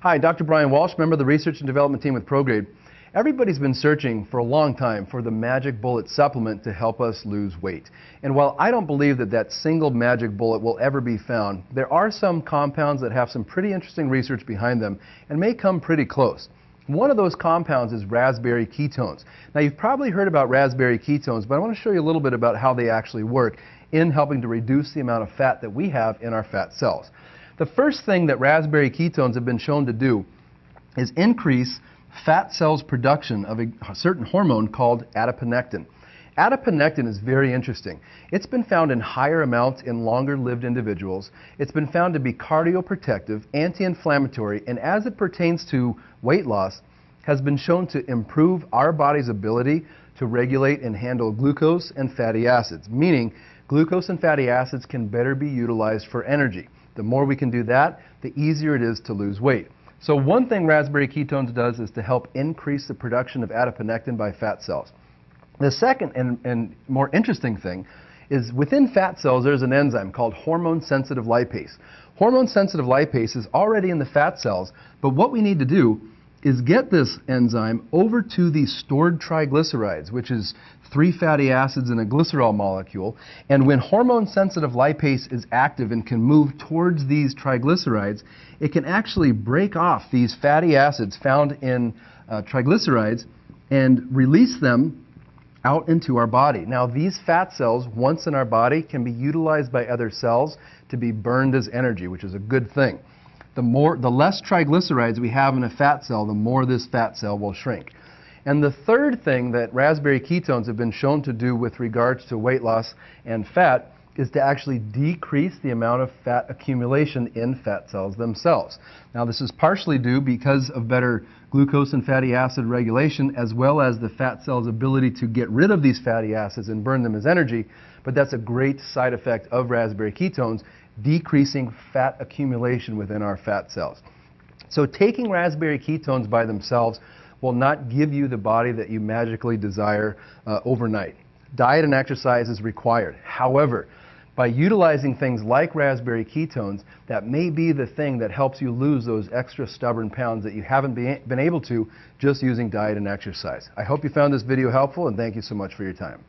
Hi, Dr. Brian Walsh, member of the research and development team with ProGrade. Everybody's been searching for a long time for the magic bullet supplement to help us lose weight. And while I don't believe that that single magic bullet will ever be found, there are some compounds that have some pretty interesting research behind them and may come pretty close. One of those compounds is raspberry ketones. Now, you've probably heard about raspberry ketones, but I want to show you a little bit about how they actually work in helping to reduce the amount of fat that we have in our fat cells. The first thing that raspberry ketones have been shown to do is increase fat cells' production of a certain hormone called adiponectin. Adiponectin is very interesting. It's been found in higher amounts in longer-lived individuals. It's been found to be cardioprotective, anti-inflammatory, and as it pertains to weight loss, has been shown to improve our body's ability to regulate and handle glucose and fatty acids, meaning glucose and fatty acids can better be utilized for energy. The more we can do that, the easier it is to lose weight. So one thing raspberry ketones does is to help increase the production of adiponectin by fat cells. The second and more interesting thing is within fat cells there's an enzyme called hormone-sensitive lipase. Hormone-sensitive lipase is already in the fat cells, but what we need to do is get this enzyme over to the stored triglycerides, which is 3 fatty acids and a glycerol molecule. And when hormone-sensitive lipase is active and can move towards these triglycerides, it can actually break off these fatty acids found in triglycerides and release them out into our body. Now, these fat cells, once in our body, can be utilized by other cells to be burned as energy, which is a good thing. The less triglycerides we have in a fat cell, the more this fat cell will shrink. And the third thing that raspberry ketones have been shown to do with regards to weight loss and fat is to actually decrease the amount of fat accumulation in fat cells themselves. Now, this is partially due because of better glucose and fatty acid regulation, as well as the fat cell's ability to get rid of these fatty acids and burn them as energy, but that's a great side effect of raspberry ketones, decreasing fat accumulation within our fat cells. So taking raspberry ketones by themselves will not give you the body that you magically desire overnight. Diet and exercise is required. However, by utilizing things like raspberry ketones, that may be the thing that helps you lose those extra stubborn pounds that you haven't been able to just using diet and exercise. I hope you found this video helpful, and thank you so much for your time.